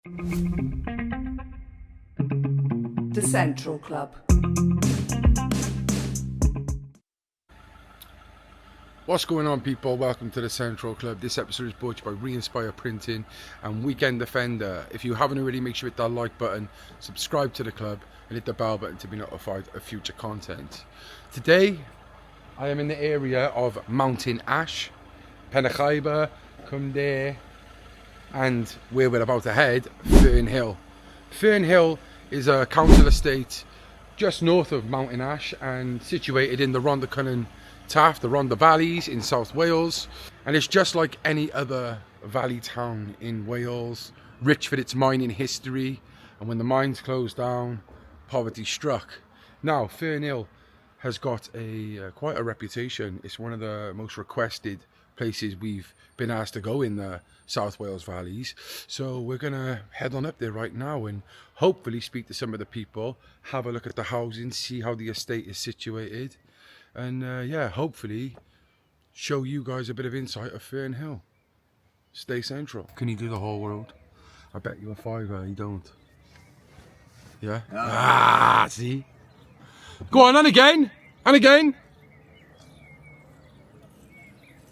The Central Club. What's going on, people? Welcome to the Central Club. This episode is brought to you by Re-Inspire Printing and Weekend Defender. If you haven't already, make sure you hit that like button, subscribe to the club and hit the bell button to be notified of future content. Today I am in the area of Mountainash, Fernhill, Cumdare, and where we're about to head, Fernhill. Fernhill is a council estate just north of Mountainash and situated in the Rhondda Taff, the Rhondda Valleys in South Wales, and it's just like any other valley town in Wales, rich for its mining history, and when the mines closed down, poverty struck. Now Fernhill has got quite a reputation. It's one of the most requested places we've been asked to go in the South Wales valleys, so we're gonna head on up there right now and hopefully speak to some of the people, have a look at the housing, see how the estate is situated, and yeah, hopefully show you guys a bit of insight of Fernhill. Stay central. Can you do the whole world? I bet you a fiver you don't. Yeah? Ah, see? Go on, and again! And again!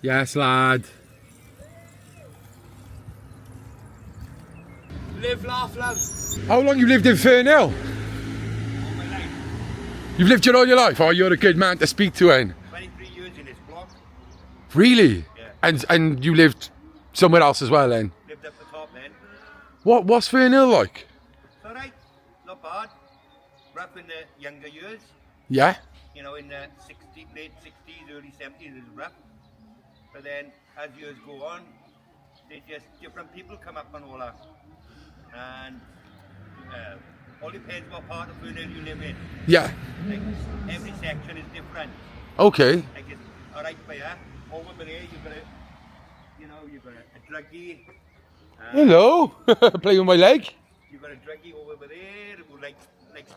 Yes, lad. Live, laugh, love. How long you lived in Fernhill? All my life. You've lived here all your life? Oh, you're a good man to speak to, Ian. 23 years in this block. Really? Yeah. And you lived somewhere else as well then? Lived up the top then. What's Fernhill like? It's alright. Not bad. Rough in the younger years. Yeah? You know, in the late 60s, early 70s, it was rough. But then, as years go on, different people come up and all that. And all depends what part of Fernhill you live in. Yeah. Like, every section is different. Okay. Like it's alright for you. Over there, you've got a druggie. Hello. Playing with my leg. You've got a druggie over there who likes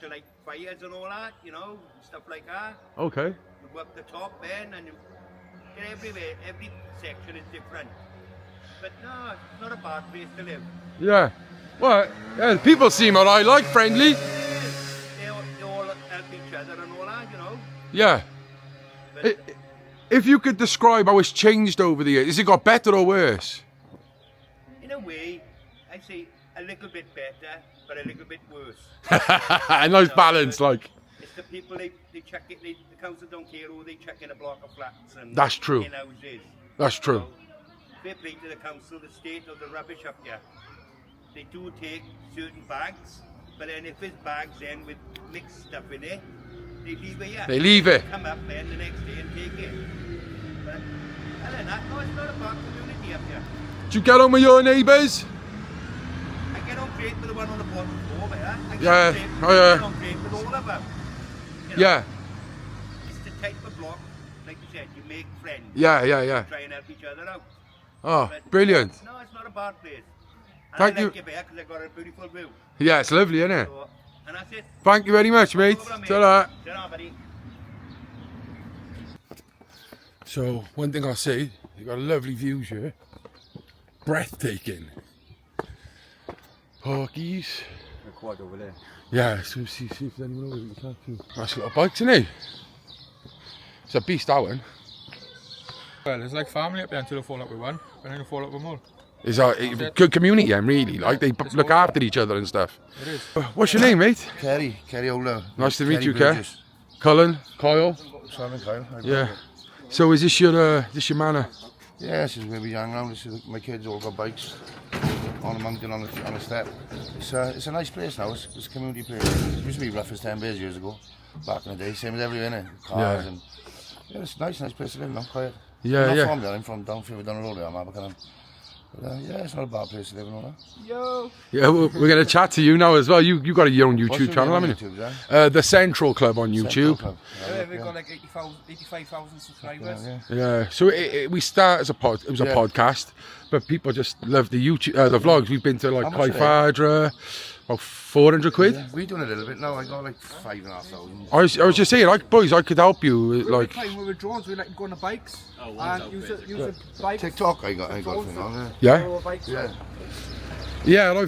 to light fires and all that, you know, stuff like that. Okay. You go up the top then and you get everywhere. Every section is different. But no, it's not a bad place to live. Yeah. Well, yeah, the people seem alright, like friendly. They all help each other and all that, you know. Yeah. But If you could describe how it's changed over the years, has it got better or worse? in a way, I say a little bit better, but a little bit worse. A nice balance, like. It's the people, they chuck it, the council don't care who they chuck in a block of flats and That's true. in houses. That's true. So, fair play to the council, the state of the rubbish up here. They do take certain bags, but then if it's bags then with mixed stuff in it, they leave it here. They leave it. Come up then the next day and take it. But other than that, no, it's not a bad community up here. Do you get on with your neighbours? I get on great with the one on the bottom floor, but I Yeah, get on great with all of them. You know, Yeah. It's the type of block, like you said, you make friends. Yeah. Try and help each other out. Oh, But brilliant. No, it's not a bad place. And Thank I you. like it there because I've got a beautiful view. Yeah, it's lovely, isn't it? So, and that's it. Thank you very much, mate. Ta-ra. Ta-ra, buddy. So, one thing I'll say, you've got lovely views here. Breathtaking. Porkies. They're quite over there. Yeah, so see if there's anyone over we can talk to. Nice little bikes, isn't it? It's a beast, that one. Well, it's like family up there until they fall up with one, and then they fall up with more. It's a good community, and really. Like, they look after each other and stuff. It is. What's your name, mate? Kerry Ola. Nice to meet Kerry you, Kerr. Burgess. Cullen, Kyle. Simon Kyle. Yeah. So is this your manor? Yeah, this is where we hang around. This is, my kids all got bikes on a mountain on a step. It's a nice place now. It's a community place. It used to be rough as 10 days years ago. Back in the day, same as everywhere, innit? Cars Yeah. and yeah, it's a nice place to live now. Quiet. Yeah, I'm not yeah. from there. I'm from down further down the road there. I'm Abercrombie. But yeah, it's not a bad place to live and all that. Yo. Yeah, we're going to chat to you now as well. You got your own What's YouTube your channel, name on haven't you? YouTube, Zach? The Central Club on YouTube. Central Club. Yeah, we've got like 85,000 subscribers. Yeah. Yeah, so we start as a it was a Yeah. podcast, but people just love the YouTube, the vlogs. We've been to like How much Caifadra, about 400 quid. Yeah, we're doing a little bit now. I got like 5,500. I was just saying, like, boys, I could help you, We're like, playing with drones, we like to go on the bikes and use a bike. TikTok, I got for now. yeah? Our bikes. Yeah. Yeah, and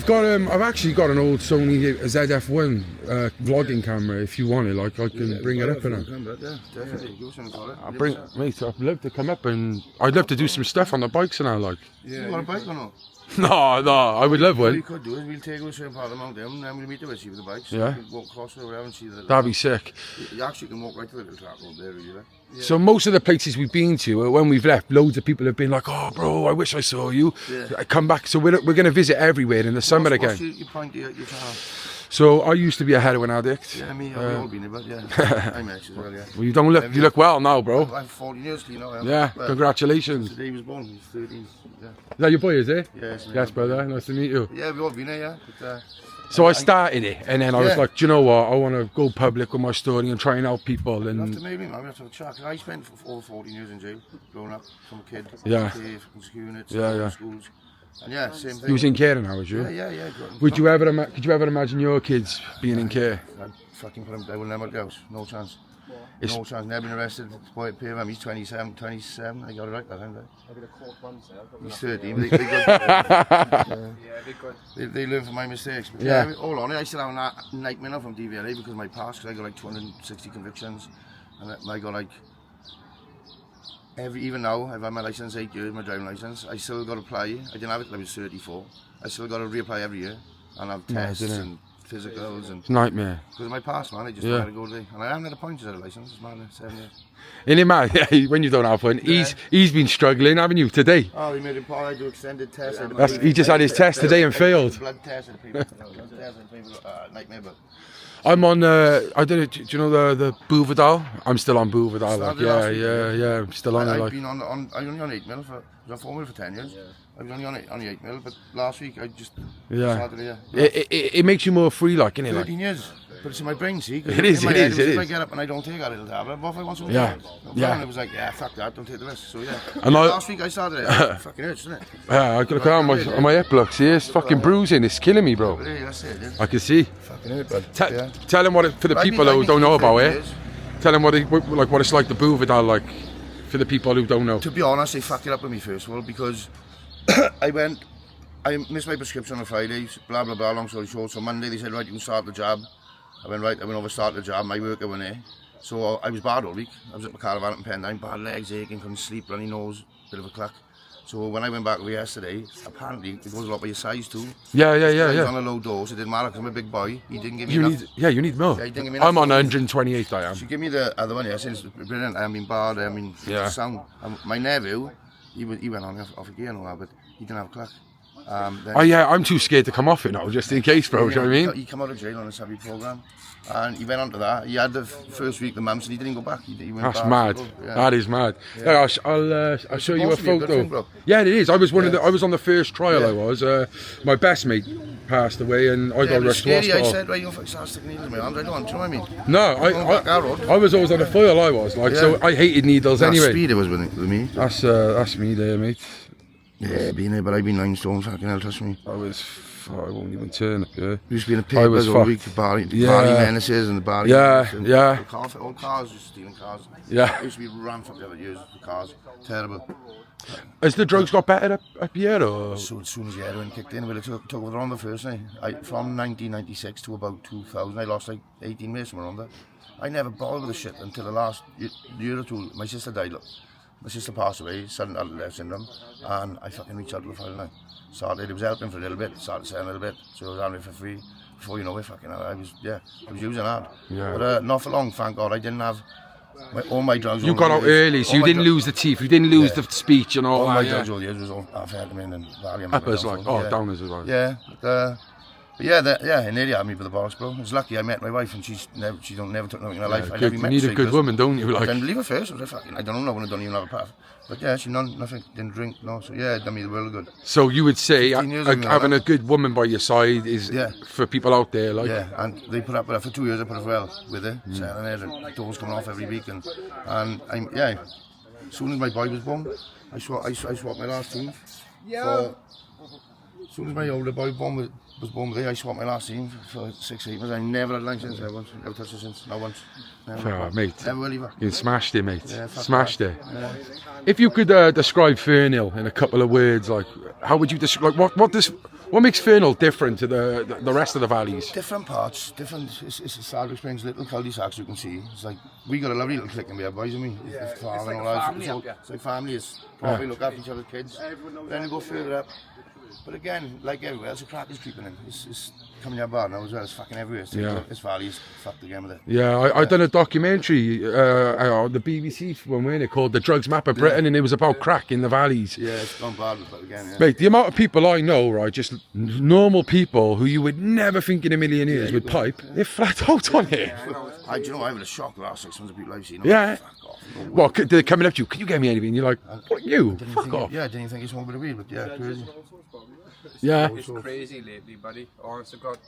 I've actually got an old Sony ZF-1 vlogging camera. If you want it, like I can bring it up and Yeah, definitely. Give us something for it. I'll bring, mate. I'd love to come up and I'd love to do some stuff on the bikes and all. Like, You got a bike or not? no, I would love What one. we could do is we'll take you to a certain part of the mountain and then we'll meet the rest of the bikes. Yeah. You can walk across or whatever and see the... That'd be sick. You actually can walk right to the little track road there, really. Like. So most of the places we've been to, when we've left, loads of people have been like, "Oh, bro, I wish I saw you." Yeah. I come back, so we're going to visit everywhere in the summer again. What's your point your channel? So I used to be a heroin addict. Yeah, me, I've all been there, but yeah. I'm actually as well, yeah. Well, you don't look, you look well now, bro. I'm 40 years, you know. Yeah, Well, congratulations. today he was born, he's 13. Yeah. Is that your boy, is it? Yes, Yes, brother. Nice to meet you. Yeah, we've all been there, yeah. But, So I started it, and then I was Yeah. like, do you know what? I want to go public with my story and try and help people. we'll have And to maybe, man, we have to have a chat. 'Cause I spent over 14 years in jail, growing up from a kid. Yeah. Fucking secure units, Yeah. schools. And yeah, same thing. you was in care now, was you? Yeah. Could you ever imagine your kids being in care? I'd fucking put him, I will never go. No chance. It's- No chance. Never been arrested. Boy, pay him. He's 27. I got it right that time. He's 13. But they learn from my mistakes. But Yeah. all on it. I still have a nightmare now from DVLA because of my past. Because I got like 260 convictions, and I got like even now I've had my license 8 years, my driving license. I still got to apply. I didn't have it till I was 34. I still got to reapply every year and have tests isn't it? and physicals and. It's a nightmare. Because of my past, man, I just Yeah. had to go today. And I haven't had a point to the license, it's man, 7 years. Isn't it mad? When you don't have one. He's been struggling, haven't you, today? Oh, they made him part, I do extended tests. He just had his test today and failed. Blood test and people, nightmare, but. I'm on, I don't know, do you know the Bouvidal? I'm still on Bouvidal, like, Started last week, yeah, I'm still on it, I've like. been on, I was only on 8 mil I was on 4 mil for 10 years. I was only on 8 mil, but last week I just started here. It makes you more free, like, innit? 13 years. But it's in my brain, see? 'Cause It is, in my it head, is, If it I is. get up and I don't take that little tablet, what if I want something Yeah, else? yeah. And it was like, yeah, fuck that, don't take the risk. So yeah. And Last week I started it. Fucking hurts, doesn't it? Yeah, I got look on my hip, look, see, it's fucking bruising, it's killing me, bro. But hey, that's it. It's I can see. fucking hurt, bud. Yeah. Tell them what for the I've people been- who I've don't been know clean about for it. 8 years. Tell them what it's like the Bouvidal, like, for the people who don't know. To be honest, they fucked it up with me first of all because I missed my prescription on Friday, blah blah blah, long story short. So Monday they said, right, you can start the jab. I went over, started the jab, my worker went there. So I was bad all week. I was at my caravan up in Pendine, bad legs aching, couldn't sleep, runny nose, bit of a clack. So when I went back yesterday, apparently it goes a lot by your size too. Yeah. I was on a low dose, it didn't matter because I'm a big boy. He didn't give me enough. You need more. Yeah, you didn't give me enough I'm on dose. 128, I am. She gave me the other one, yeah, since brilliant. I mean, bad, I mean, Yeah. sound. My nephew, he went on off again and all that, but he didn't have a clack. Then Oh yeah, I'm too scared to come off it now, just in case, bro. Do you know what I mean? He came out of jail on a savvy program, and he went on to that. He had the first week the mumps, and he didn't go back. He went That's back mad. to go, yeah. That is mad. Yeah. I'll show you a supposed to be a good photo. thing, bro. Yeah, it is. I was I was on the first trial. Yeah. I was. My best mate passed away, and I Yeah, got it was rushed to scary. I hospital. said, right, you'll start sticking needles in my arms. I don't want, do you know what I mean? No, Going back that road. I was always on the foil. I was like, so Yeah. I hated needles That anyway. speed it was with me. That's me there, mate. Yeah, been there, but I've been 9 stone, fucking hell, trust me. I won't even turn up. Yeah. Used to be in a I was papers all fucked. week, the Barry Yeah. menaces and the Barry. Yeah, and yeah. All cars, just stealing cars. Yeah. Used to be ran for the other years, the cars. Terrible. Has the drugs got better up here, or? So as soon as the heroin kicked in, well, it took over on the first night. From 1996 to about 2000, I lost like 18 mates from around there. I never bothered with the shit until the last year or two. My sister died. Look. My sister passed away, sudden adult death syndrome, and I fucking reached out to the final night. Started, it was helping for a little bit, started selling a little bit, so I was having it for free. Before you know it, fucking hell, I was using that. Yeah. But not for long, thank God. I didn't have all my drugs. You over got the out years. early, so All you my didn't lose the teeth, you didn't lose the speech and all all my that. drugs Yeah. all the years was all amphetamine and Valium. Uppers, and like, downfall, oh, downers as well. Yeah, but he nearly had me with the bollocks, bro. I was lucky I met my wife and she never took nothing in her life. I Good, never you met need a her good woman, don't you? I Like, didn't leave her first. I was like, fucking, I don't know when I don't even have a path. But yeah, she nothing, didn't drink, no. So yeah, it done me the world of good. so you would say 15 years ago, having man. a good woman by your side is Yeah. for people out there, like. Yeah, and they put up with her for 2 years. I put up well with her, selling her, and doors coming off every week, and as soon as my boy was born, I swapped my last teeth. As soon as my older boy was born with her, I swapped my last teeth for 6 months. I never had a license, never touched it since, not once. Never, Oh, mate. Never will either. You smashed it, mate. Yeah, fuck Smashed that. it. If you could describe Fernhill in a couple of words, like, how would you describe? Like, What makes Fernhill different to the rest of the valleys? Different parts, different. It's a Sardwick Springs little cul-de-sacs you can see. It's like we got a lovely little clique in here, boys. I mean, it's like a family up here. It's like family. It's probably look after each other's kids. Then you go further up. But again, like everywhere, there's a crack is creeping in. It's coming your bar now as well. It's fucking everywhere. This valley is fucked again with it. Yeah, I done a documentary on the BBC when we it called The Drugs Map of Britain, and it was about crack in the valleys. Yeah, it's gone bad with it again. Yeah. Mate, the amount of people I know, right, just normal people who you would never think in a million years would pipe, they're flat out on here. Do you know, I was a shock the last 6 months of people I've seen. Yeah. Fuck off. No Well, they're coming up to you. Can you get me anything? You're like, what you? Fuck off. Yeah, I didn't even think it's one bit of weed, but yeah, crazy. Yeah. It's crazy lately, buddy. Honest to God.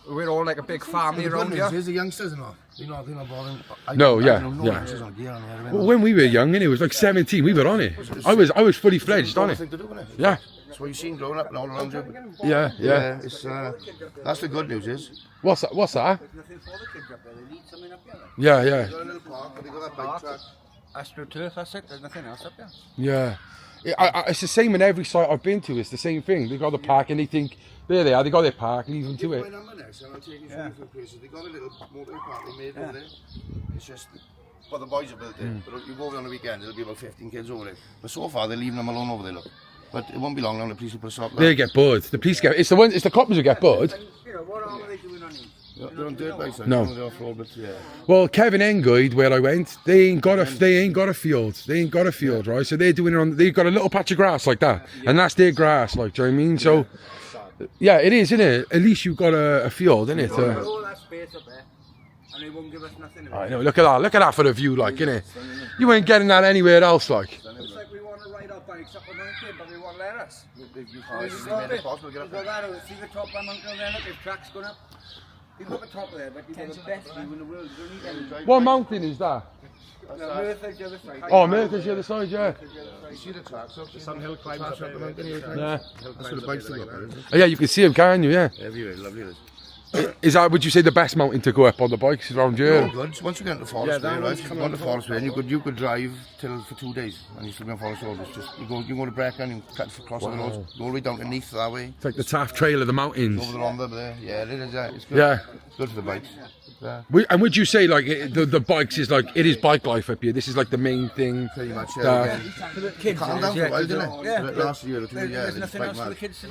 We're all like a big family The good around news here. is the youngsters are not. They're not bothering. No, yeah, no yeah. youngsters on gear on here. Well, when we were young, and it was like 17, we were on it. I was fully fledged on it. Thing to do, innit? Yeah. That's what you've seen growing up and all around you. Yeah. It's that's the good news is. What's that? There's nothing for the kids up there. They need something up here. Yeah. They got a little park, they got that bike track. AstroTurf, that's it. There's nothing else up there. Yeah. It's the same in every site I've been to. It's the same thing. They got the park and they think, there they are, they got their park, leave them to My it. number next, and I'll take you through different places. They got a little motor park they made over there. It's just, well, the boys have built it. But you go over on the weekend, there'll be about 15 kids over there. But so far, they're leaving them alone over there, look. But it won't be long now, the police will put a stop to that. They get bored. The police get, it's the coppers who get bored. You know, what are they doing on these? They're on dirt bikes, No. They're off-road, but yeah. Well, Kevin Enguide, where I went, they ain't got a field. They ain't got a field, right? So they're doing it on. They've got a little patch of grass like that, and that's their grass. Like, do you know what I mean? So, yeah, it is, isn't it? At least you've got a field, isn't it? All that space up there, and they won't give us nothing. I know. Look at that. Look at that for the view, like, innit? You ain't getting that anywhere else, like. It's like we want to ride our bikes up the mountain, but we won't let us. They made it possible to get up there. See the top of the mountain there, look, there's tracks going up. You go up the top of there, but you've got the best view in the world. You don't need any. What mountain is that? Merthyr's the other side. Oh, Merthyr's the other side, yeah. You see the tracks up? The Fernhill climbs up the mountain here. Yeah. That's where the bikes go up there, isn't it? Oh, yeah, you can see them, can you? Yeah. Everywhere, lovely it is. Is that, would you say, the best mountain to go up on the bikes around here? Oh, good. Once you get into Forest Way, right? You go into Forest Way, and you could drive for 2 days, and you still be on Forest Road. It's just you go to Brecon, you cut across the road, go all the way down to Neath that way. It's like the Taft Trail of the mountains. Over the Rhondda there. Yeah, it is. Yeah, it's good. Yeah. It's good for the bikes. Yeah. And would you say, like, the bikes is like, it is bike life up here? This is like the main thing? Pretty much, yeah. For the kids, Calm down for a while, didn't it? Yeah. Last year or two, yeah. There's it's nothing bike else for the mad. kids to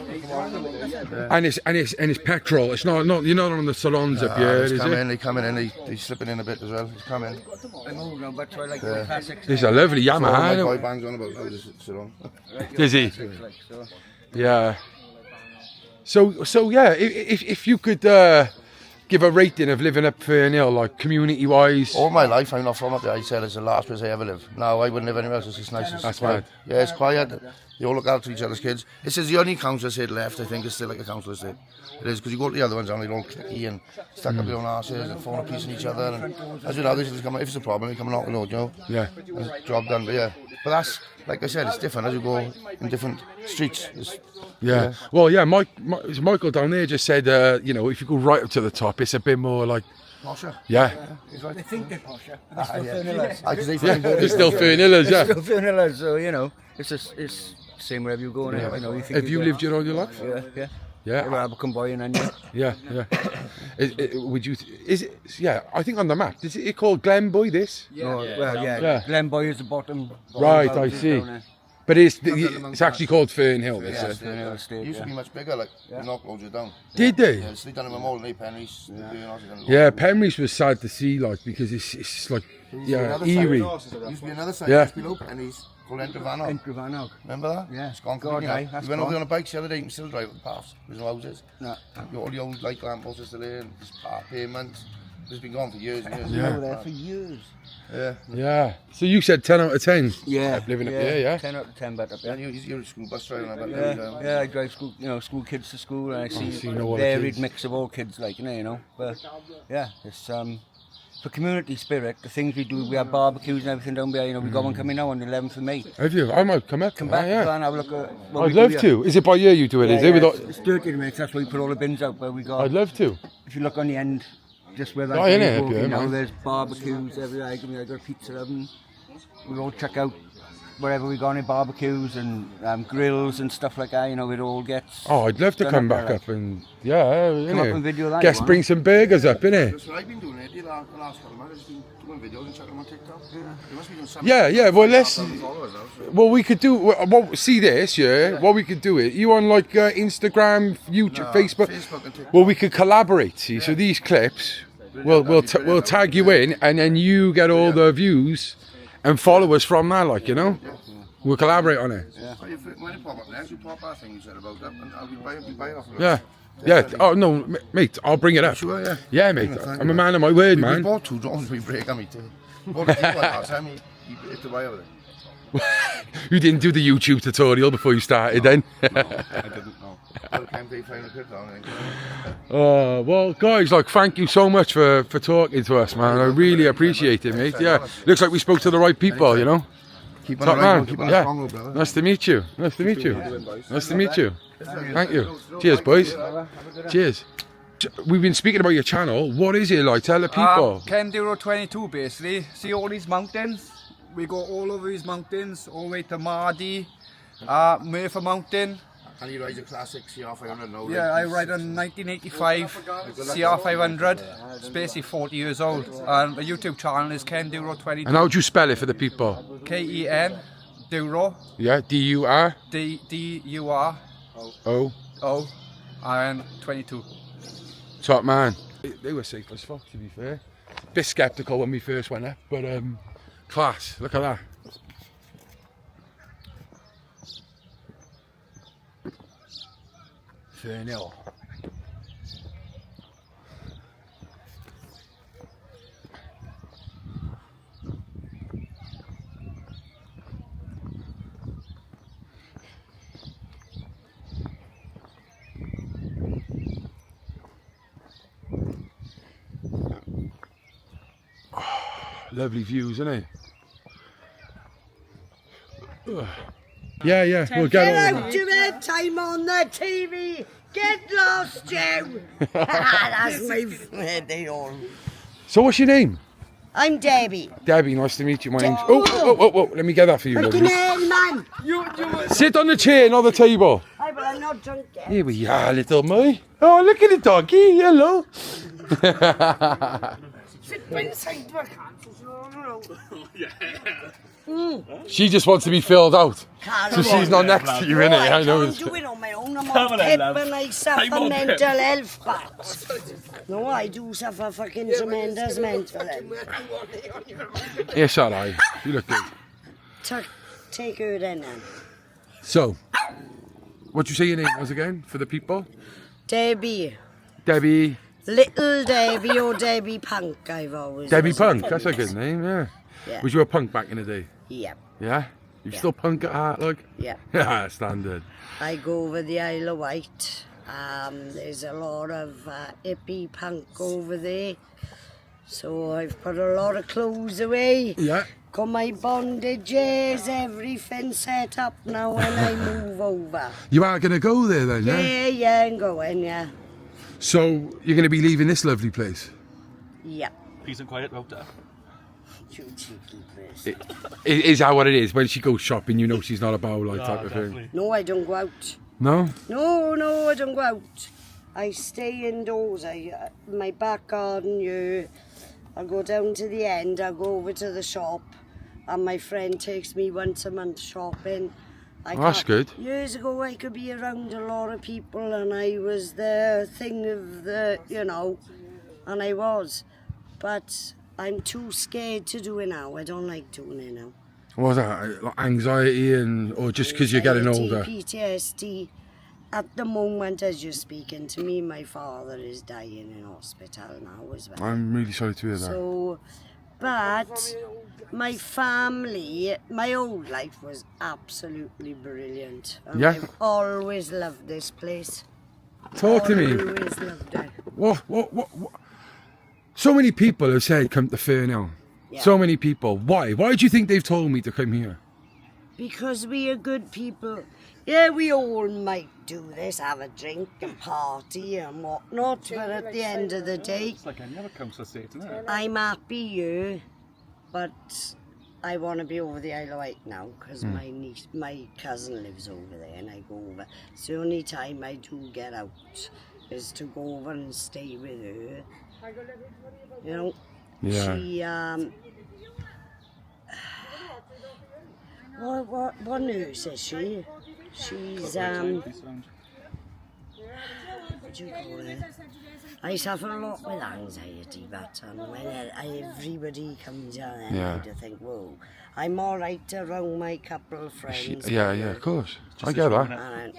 do. And it's petrol. It's not you're not on the salons up here, is it? They come in, they're slipping in a bit as well. It's coming. I know, no, but I like the classics. This is a lovely My Yamaha. boy bangs on about how this is on. Is he? Like, so. Yeah. So yeah, if you could give a rating of living up Fernhill, like community wise. All my life, I'm not from up there. I said it's the last place I ever live. No, I wouldn't live anywhere else. It's nice. That's It's quiet. mad. Yeah, it's quiet. They all look after each other's kids. This is the only council estate left, I think. It's still like a council estate. It is, because you go to the other ones and they're all clicky and stuck up their own arses and falling a piece on each other. And as you know, this is coming, if it's a problem, they come and knock the road, you know. Yeah. That's job done, but yeah. But that's, like I said, it's different as you go in different streets. Yeah. Well, yeah. Michael down there just said, you know, if you go right up to the top, it's a bit more like. Posher. Yeah. They think they're posher, but they're still Fernhillers. Yeah. It's still Fernhillers, yeah. Still Fernhillers, so you know, it's same wherever you go now. You know, you think Have you lived here all your life? Yeah. Yeah. You're Abercombe boy and then Yeah. Would you? Is it? Yeah. I think on the map. Is it called Glenboy? This? yeah. Glenboy is the bottom. Right. I houses see. down there. But it's actually called Fernhill. This. Yeah, Fernhill Estate. It used to be much bigger, like, they knocked loads of it down. Did they? Yeah, it's done in my mold, they Penrys. Yeah, Penrys was sad to see, like, because it's like, yeah, eerie. Used to be another side, Yeah. just below Penrys, called Entrevannog. Entrevannog. Remember that? Yeah. It's gone God, completely aye, now. that's We went over gone. there on a bike the other day, you can still drive it past. There's no houses. No. All the old light lamp posts are still there, and this park pavement. It's been gone for years and years. Yeah. They were there for years. Yeah. Yeah. So you said 10 out of 10. Yeah. Living up here, yeah. 10 out of 10 better. Yeah, you're a school bus driver, I bet. Yeah, I drive school kids to school, and I see so you know a all the varied kids. mix of all kids, like you know. But yeah, it's for community spirit. The things we do, we have barbecues and everything down there. You know, we got one coming now on the 11th of May. Have you? I might come up. Come back yeah. and have a look at. what I'd we do love here. to. Is it by year you do it? Is it? It's 30 minutes. That's why we put all the bins out where we got. I'd love to. If you look on the end, just where that Oh, innit, is up here, now, man. there's barbecues everywhere. I got a pizza oven. We all check out wherever we go on barbecues and grills and stuff like that, you know, it all gets... Oh, I'd love to done come up back there, up and, yeah, Come up and video that, guess you bring want? some burgers up, innit? That's what I've been doing it the last couple of months. I've been doing videos and chucking them on TikTok. You must be doing something. Yeah, well, let's... Followers now, so. Well, we could do... Well, see this, yeah? What we could do it. You on, like, Instagram, YouTube, No, Facebook? Facebook and TikTok. Well, we could collaborate, see? So these clips, we'll tag you in, and then you get all the views and followers from that, like, you know? We'll collaborate on it. When you pop up next, you pop that thing you said about that, and I'll be buying off of it. Yeah. Yeah. Oh, no, mate, I'll bring it up. Sure, yeah. Yeah, mate. Yeah, thank I'm a you. man of my word, We man. bought 2 drones we break on me too. Bought a thing last time, he hit the wire with it. You didn't do the YouTube tutorial before you started, then? I didn't know. I can't pay 500 quid down, I think. Well, guys, like, thank you so much for talking to us, man. I really appreciate it, mate. Yeah, looks like we spoke to the right people, you know. Keep on Top the man. right, keep on the Yeah. strong road, brother. Nice to meet you. Nice to meet you. Nice to meet you. Thank you. Cheers, boys. Cheers. We've been speaking about your channel. What is it like? Tell the people. Kenduro 22 basically. See all these mountains? We go all over these mountains, all the way to Mardi, Murphy Mountain. And he rides a classic CR500 now. Yeah, I ride a 1985 CR500. It's basically 40 years old. And the YouTube channel is Kenduro 22. And how do you spell it for the people? K-E-N, Duro, Yeah, D-U-R. D-U-R, Oh, O, and 22. top man. They were safe as fuck, to be fair. Bit sceptical when we first went up, but class. Look at that. Fernhill. Lovely views, isn't it? Yeah, we'll get Get all out of it, time on the TV. Get lost, you. That's my friend, they all. So what's your name? I'm Debbie. Debbie, nice to meet you. My name's... Oh, let me get that for you, Fucking lovely. hell, man. Sit on the chair, not the table. Aye, but I'm not drunk yet. Here we are, little May. Oh, look at the doggy. Hello. Sit inside the cancer. She just wants to be filled out. Can't So she's not next to you, innit? I know. can't do it on my own. I'm on PIP and I suffer mental health, but... No, I do suffer fucking tremendous mental health. Yes, all right. You look good. Take her then. So, what'd you say your name was again for the people? Debbie. Debbie. Little Debbie or Debbie Punk, I've always... Debbie Punk. That's a good name, yeah. Yeah. Was you a punk back in the day? Yep. Yeah? You Yeah. still punk at heart, like? Yeah. Yeah, standard. I go over the Isle of Wight. There's a lot of hippie punk over there. So I've put a lot of clothes away. Yeah. Got my bondages, everything set up now when I move over. You are going to go there then, yeah? Yeah, I'm going, yeah. So, you're going to be leaving this lovely place? Yep. Peace and quiet out there. You cheeky person. Is that what it is? When she goes shopping, you know she's not a bow like type of thing? No, I don't go out. No? No, I don't go out. I stay indoors. My back garden here. I'll go down to the end. I'll go over to the shop, and my friend takes me once a month shopping. That's good. Years ago, I could be around a lot of people, and I was the thing of the, and I was, but I'm too scared to do it now. I don't like doing it now. What was that? Like anxiety or just because you're getting older? PTSD. At the moment, as you're speaking to me, my father is dying in hospital now as well. I'm really sorry to hear that. So, but my family, my old life was absolutely brilliant. And Yeah. I've always loved this place. Talk to me. Always loved it. What? So many people have said come to Fernhill. Yeah. So many people. Why? Why do you think they've told me to come here? Because we are good people. Yeah, we all might do this, have a drink and party and whatnot, but at the end of the day, It's like any other council estate, isn't it? I'm happy here, but I want to be over the Isle of Wight now because my cousin lives over there and I go over. It's the only time I do get out is to go over and stay with her. You know, she what nurse is she? She's what do you call her? I suffer a lot with anxiety, but when everybody comes down there, I do think, whoa, I'm all right around my couple of friends. Yeah, of course. I get that.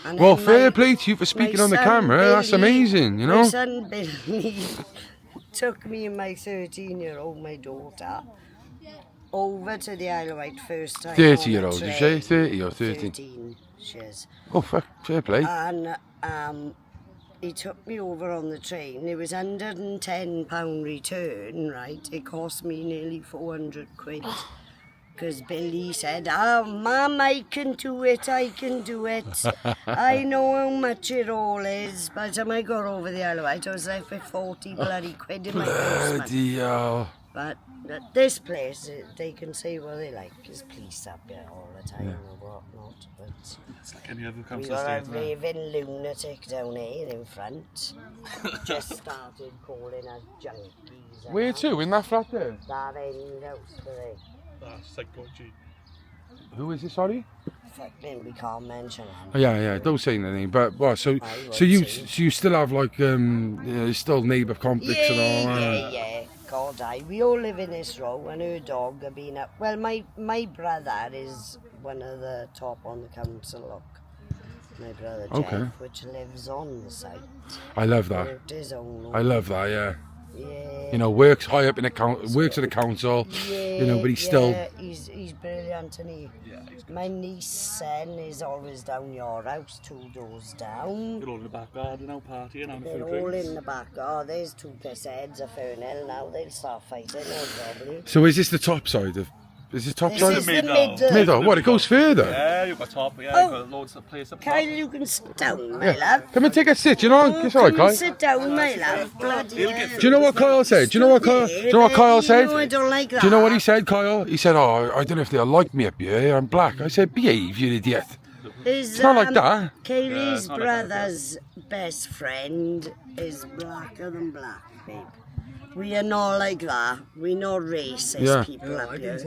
And Well, then fair play to you for speaking on the camera. That's amazing, you know. My son Billy took me and my 13-year-old, my daughter, over to the Isle of Wight first time. 30-year-old, did you say? 30 or 13? 13, she is. Oh, fair play. And he took me over on the train. It was £110 return, right? It cost me nearly 400 quid. Because Billy said, oh, Mum, I can do it. I know how much it all is. By the time I got over the Isle of Wight, I was left with 40 bloody quid in my purse. Bloody hell. But at this place, they can say what they like. There's police up here all the time or whatnot. But it's like any other we council got a estate. raving lunatic down here in front. Just started calling us junkies. Where to? In that flat there? That end house there. That's like dodgy. Who is it, sorry? Fucking, we can't mention him. Oh, yeah, don't say anything. But what? So you still have like still neighbour conflicts and all that? Yeah. God, we all live in this row, and her dog have been up. Well, my brother is one of the top on the council. Look, my brother Jeff, which lives on the site. I love that. His own I love that. Yeah. Yeah. You know, works high up in the works at the council. Yeah, you know, but he's still. He's brilliant, and my niece son is always down your house, 2 doors down. They're all in the back garden now, partying, having a They're few all drinks. in the back. Oh, there's 2 pissheads of Fernhill now. They'll start fighting, no probably. So is this the top side of? Is this top This side? is the middle. Middle. What? It goes further. Yeah, you've got top, yeah, Oh. you've got loads of place up top. Kyle, you can sit down, my love. Come and take a sit. You know, it's all right, Come Kyle. and sit down, my love. Bloody hell. Do you know what Kyle said? Do you know what Kyle said? No, I don't like that. Do you know what he said, Kyle? He said, "Oh, I don't know if they'll like me up here. I'm black." I said, "Behave, you idiot." It's not like that. Kaylee's it's not like that. brother's best friend is blacker than black, babe. We are not like that. We're not racist people up here.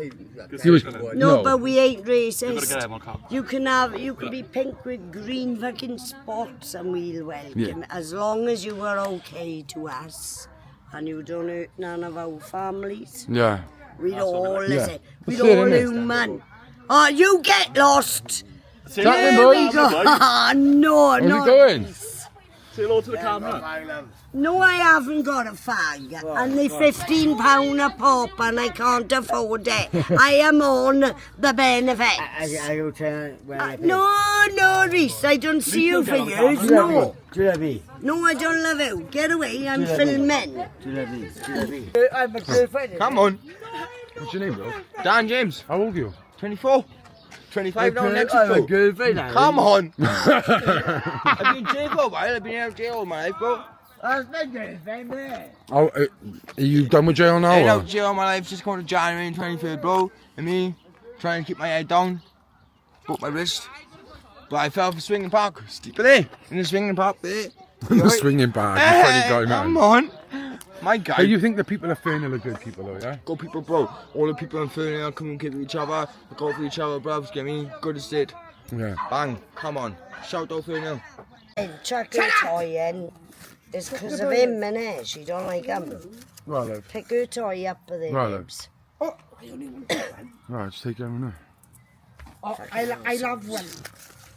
He was, No, but we ain't You've got to racist. get him on camera. You can be pink with green fucking spots and we'll welcome. Yeah. As long as you are okay to us and you don't hurt none of our families. yeah. We're all listen. That's We're it, all innit? human. Oh, you get lost. That There we boys. go. No, Where's no. he going? Say hello to the camera. No, I haven't got a fag. And they're £15 a pop and I can't afford it. I am on the benefits. No, Reese, I don't see you for years. No. No, I don't love you. Get away, I'm filming. Come on, What's your name, bro? Dan James, How old are you? 24, 25 now next week, bro. Come on. I've been in jail for a while. I've been out of jail all my life, bro. Oh, are you done with jail now? Been out Or? of jail all my life. Just going to January 23rd, bro. And me trying to keep my head down. Broke my wrist. But I fell for swinging park. Steep there. In the swinging park there. The swinging bag. You funny guy, man. Come on. My guy. Hey, you think the people of Fernhill are good people, though, yeah? Good people, bro. All the people in Fernhill communicate with each other. Look out for each other, bruvs. Get me? Good estate. Yeah. Bang. Come on. Shout out Fernhill. Chuck her toy in. It's because of him, innit? She don't like him. Right, love. Pick her toy up with Right, her love. lips. Right, just take them now. I love one.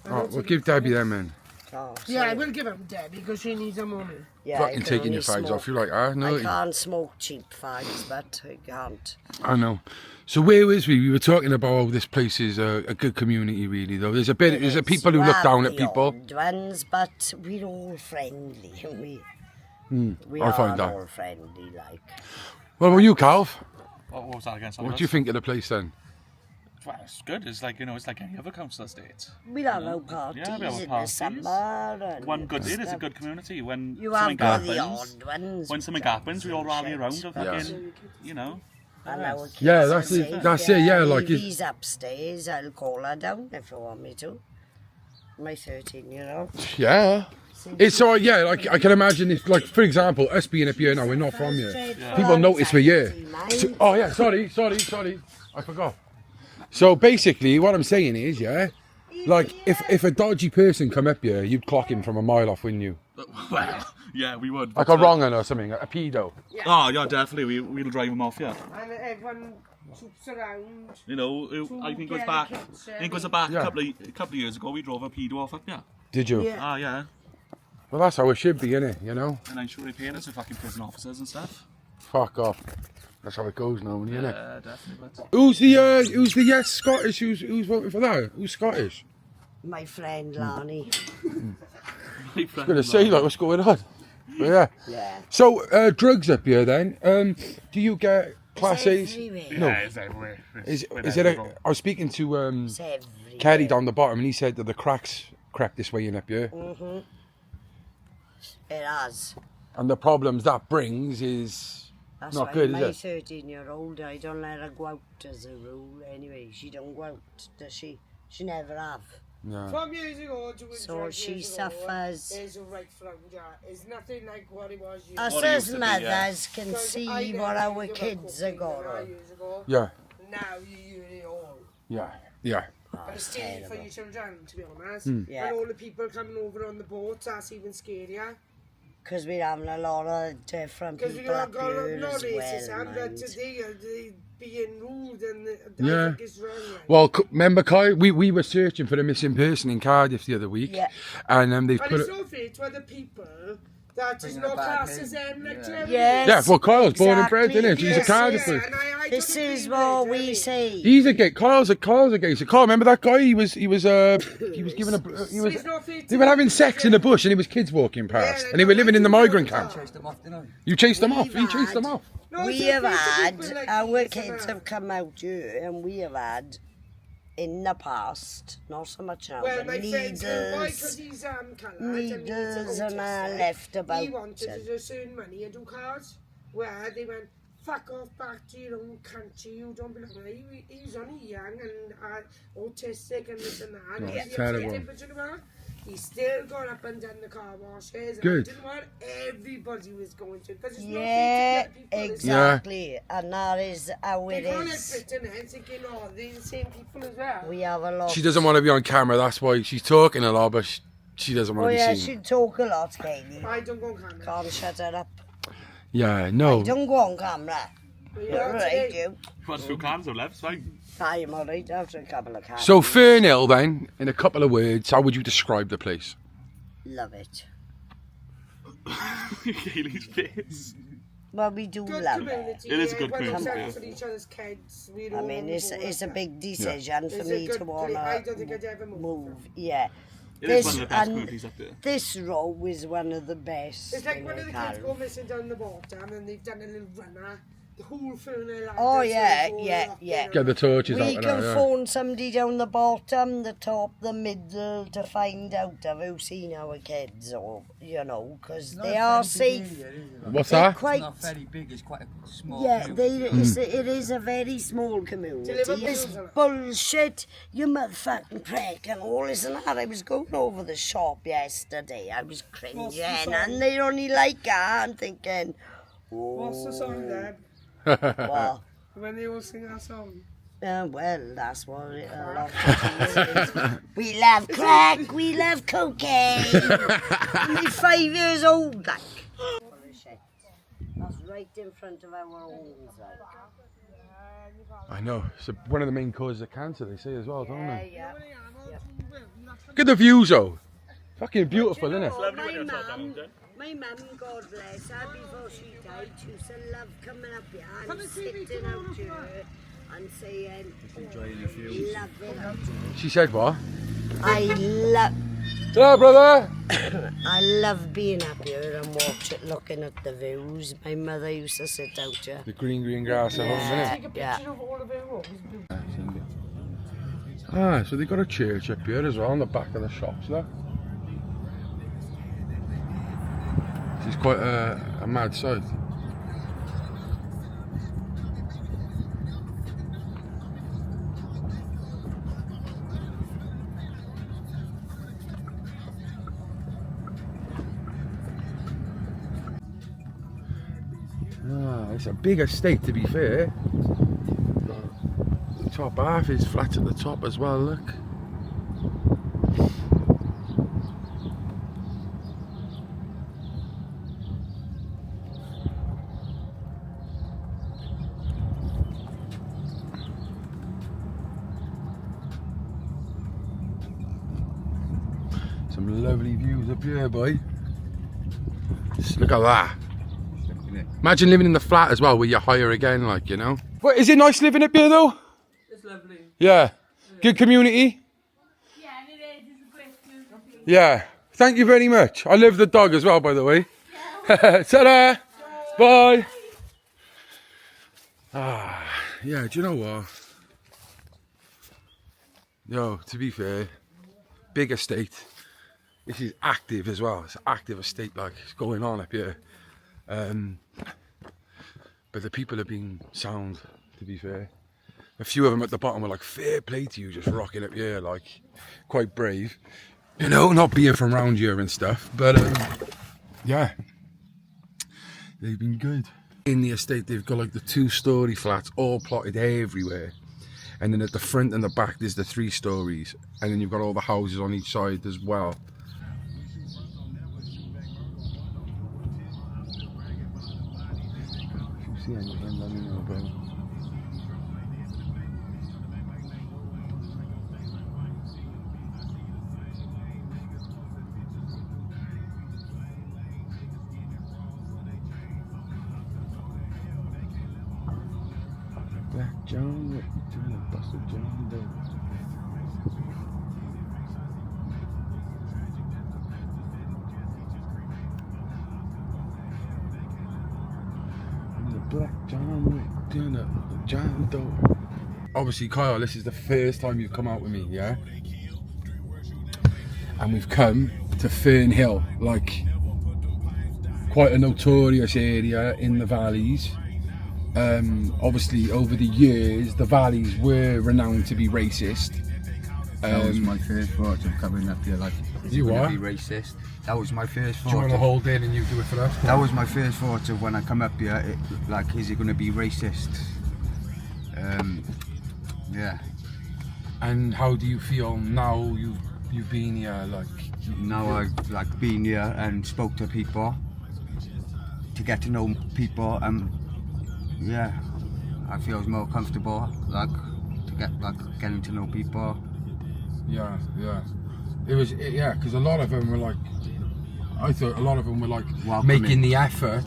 Right, we'll give Debbie them in. Oh, Yeah, I sorry. will give him Debbie because she needs some money. Yeah, I Fucking can taking your only fags smoke- off you like, ah, no. I can't smoke cheap fags, but I can't. I know. So where was we? We were talking about how this place is a good community, really. Though there's a people who look down at people. The ones, but we're all friendly. We I are find that. all friendly, like. Well, were you, Calv? What was that again? Sorry, What do you think of the place then? Well, it's good. It's like, it's like any other council estate. We'll have our parties Yeah, we have our in parties. the summer. And One good thing is a stuff. good community. When You something have got the happens, odd ones. when something but happens, we all rally around and Yeah. fucking, And our kids Yeah, are that's it. safe. That's it. Yeah, like if it's, he's upstairs, I'll call her down if you want me to. My 13-year-old. yeah. It's all right, yeah. Like I can imagine if, like, for example, us being up here now, we're not from here. People notice we're here. So, oh yeah, sorry. I forgot. So basically, what I'm saying is, yeah, like if a dodgy person come up here, you'd clock him from a mile off, wouldn't you? Well, yeah, we would. Like a wrong un or something, a pedo. Oh, yeah, definitely. We'll drive him off, yeah. And everyone troops around. You know, I think it was back. I think it was a couple of years ago. We drove a pedo off up, yeah. Did you? Yeah. Ah, yeah. Well, that's how it should be, innit? You know. And I'm sure they paying us for fucking prison officers and stuff. Fuck off. That's how it goes now, innit? Yeah, definitely. But Who's the yes Scottish? Who's voting for that? Who's Scottish? My friend Lani. I was gonna say, like, what's going on? But yeah. Yeah. So drugs up here then? Do you get Class A's? Everywhere. No. it's everywhere. Is it? I was speaking to It's everywhere. Kerry down the bottom, and he said that the cracks crept this way in up here, It has. and the problems that brings is That's not why good, my is it? 13-year-old, I don't let her go out as a rule anyway. She don't go out, does she? She never have. No. From years ago to So she suffers. There's a right from It's nothing like what it was years Us What it as used to be, yeah. mothers can see what our kids are going. years ago. Yeah, Now you hear it all. yeah. But it's scary for your children, to be honest. Yeah. And all the people coming over on the boats, that's even scarier. Because we're having a lot of different Because we people don't up got here no as racism, well, but mind. today they being rude and I Yeah. think it's wrong. Right? Well, remember, Kai? We were searching for a missing person in Cardiff the other week, Yeah. and they've And put it's it. so fair to other people that is not classed as them, like to everybody. Yes. Yeah, well, Kyle's born and bred, exactly. isn't it? She's a Yes, Cardiff. and I This don't is agree what with it, we say. He's a gay. Kyle's a gay. So Kyle, remember that guy? He was giving a. He was. It's not fair to They were having sex in the bush, and it was kids walking past, Yeah, and they were living in the migrant yeah. camp. You chased them off. We've You chased had- them off. No, We it's have not fair to had, people like our this, kids have come out here, and we have had, in the past, not so much now, Well, but my friend's boy, because leaders, he's coloured leaders and left he about wanted it. to earn money and do cards, where they went, fuck off back to your own country, you don't belong there. He's only young and autistic and this and that. And Oh, he's terrible. upset, but you know what? He still got up and done the car washes. Good. And you know what? Everybody was going to, because it's Yeah, not fair to get people. exactly, and that is how They it can't is. let Britain and thinking, oh, they're the same people as well. We have a lot. She doesn't want to be on camera. That's why she's talking a lot, but she doesn't want Oh to be yeah, seen. she talk a lot, Katie. I don't go on camera. Can't shut her up. Yeah, no. Don't go on camera. But You're are right, today. you. What's two cans or left? Fine. I'm alright after a couple of cans. So Fernhill, then, in a couple of words, how would you describe the place? Love it. Kaylee's face. Well, we do Good love it. community. It is a good everyone's community, out for each other's kids. We're I all mean, on it's board a with big decision for It's a me good to place. I wanna don't think I'd ever move. move. Yeah. It is one of the best and communities up there. this row is one of the best. It's like in when the kids Cardiff. go missing down the bottom and they've done a little runner. The whole Fernhill Oh, Estate, yeah, all yeah, up yeah. there. Get the torches out We of can there, yeah. phone somebody down the bottom, the top, the middle to find out of who's seen our kids, or you know, because they are safe. What's They're that? quite. very big, it's quite a small Yeah, it is a very small community. It's bullshit. You motherfucking prick and all this and that. I was going over the shop yesterday. I was cringing, and they only like that. I'm thinking, What's the song, Dad? well, When they all sing that song. well, that's what it, a lot of people is. We love crack, we love cocaine. Only 5 years old, like. That's right in front of our homes, like. I know. It's one of the main causes of cancer, they say as well, don't they? Yeah. Look at the views, though. Fucking beautiful, isn't it? My mum, God bless her, before she died, she used to love coming up here and sitting out here and saying, love it out here. She said what? I love, Hello, brother. I love being up here and looking at the views. My mother used to sit out here. The green grass at home, innit? Take a picture of all of it. Ah, so they got a church up here as well on the back of the shops, look. It's quite a mad sight. Ah, it's a big estate to be fair. The top half is flat at the top as well, look. Some lovely views up here, boy. Just look at that. Imagine living in the flat as well, where you're higher again, like, you know. What, is it nice living up here though? It's lovely. Yeah. Good community? Yeah, and it is. It's a great community. Yeah. Thank you very much. I love the dog as well, by the way. Ta-da! Bye! Ah, yeah, do you know what? Yo, to be fair, big estate. This is active as well. It's an active estate, like, it's going on up here. But the people have been sound, to be fair. A few of them at the bottom were like, fair play to you, just rocking up here, like, quite brave. You know, not being from around here and stuff, but yeah, they've been good. In the estate, they've got like the 2-story flats all plotted everywhere. And then at the front and the back, there's the 3 stories. And then you've got all the houses on each side as well. If you see anything, let me know, bro. Black John, what you doing, Buster John Doe? Black John, dinner, John Doe. Obviously, Kyle, this is the first time you've come out with me, yeah? And we've come to Fernhill, like quite a notorious area in the valleys. Obviously, over the years, the valleys were renowned to be racist. That was my first thought of coming up here, like, is You it going are? to be racist? That was my first Do you want thought. to hold in and you do it for us? That was my first thought of when I come up here, like, is it going to be racist? Yeah. And how do you feel now you've been here, like? Now I've, like, been here and spoke to people, to get to know people, yeah, I feel more comfortable, like, to get, like, getting to know people. Yeah, yeah. It was, yeah, because a lot of them were like, I thought a lot of them were like Welcoming. making the effort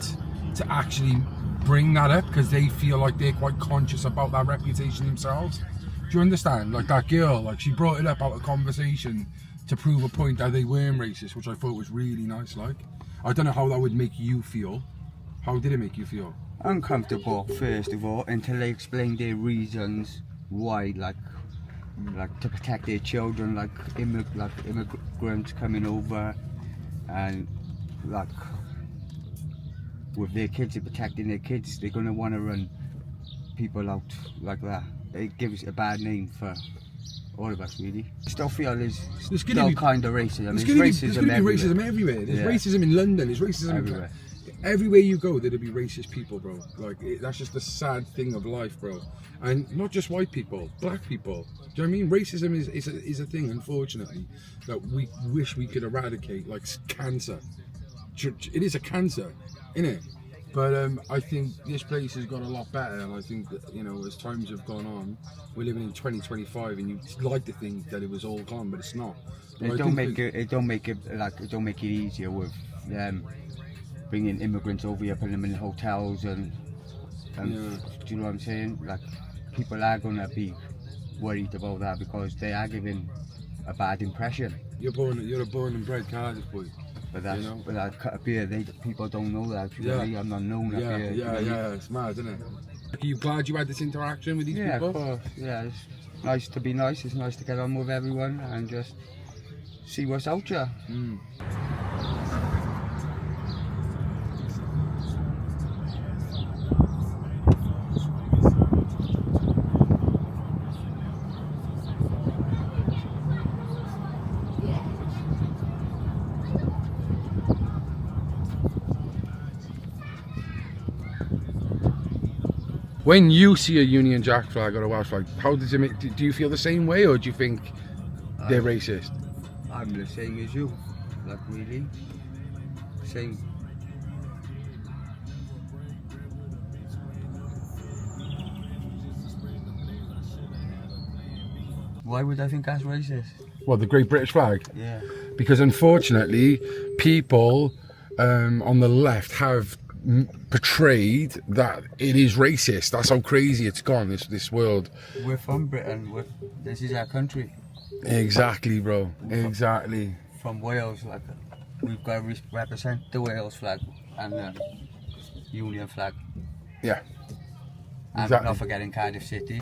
to actually bring that up because they feel like they're quite conscious about that reputation themselves. Do you understand? Like that girl, like she brought it up out of conversation to prove a point that they weren't racist, which I thought was really nice. Like, I don't know how that would make you feel. How did it make you feel? Uncomfortable, first of all, until they explain their reasons why, like to protect their children, like immigrants coming over, and like with their kids, they're protecting their kids. They're gonna want to run people out like that. It gives a bad name for all of us, really. I still feel there's still kind of racism. There's racism everywhere. There's Yeah. racism in London. There's racism Everywhere. Everywhere you go, there'll be racist people, bro. Like, that's just the sad thing of life, bro. And not just white people, black people. Do you know what I mean? Racism is a thing, unfortunately, that we wish we could eradicate, like cancer. It is a cancer, innit? But I think this place has got a lot better, and I think that, you know, as times have gone on, we're living in 2025, and you'd like to think that it was all gone, but it's not. But It don't make it easier with bringing immigrants over here, putting them in hotels and Yeah. do you know what I'm saying? Like, people are gonna be worried about that because they are giving a bad impression. You're a born and bred Cardiff boy. But that's, You know? but that cut up here, people don't know that. Really. I'm not known up here. Yeah, it's mad, isn't it? Are you glad you had this interaction with these Yeah, people? of course. Yeah, it's nice to be nice. It's nice to get on with everyone and just see what's out there. When you see a Union Jack flag or a Welsh flag, how does it make? Do you feel the same way, or do you think they're racist? I'm the same as you, like really. Same. Why would I think that's racist? What, the Great British flag? Yeah. Because unfortunately, people on the left have portrayed that it is racist. That's how crazy it's gone, this world. We're from Britain. This is our country. Exactly, bro. Exactly. From Wales, like we've got to represent the Wales flag and the Union flag. Yeah. And Exactly. not forgetting Cardiff City.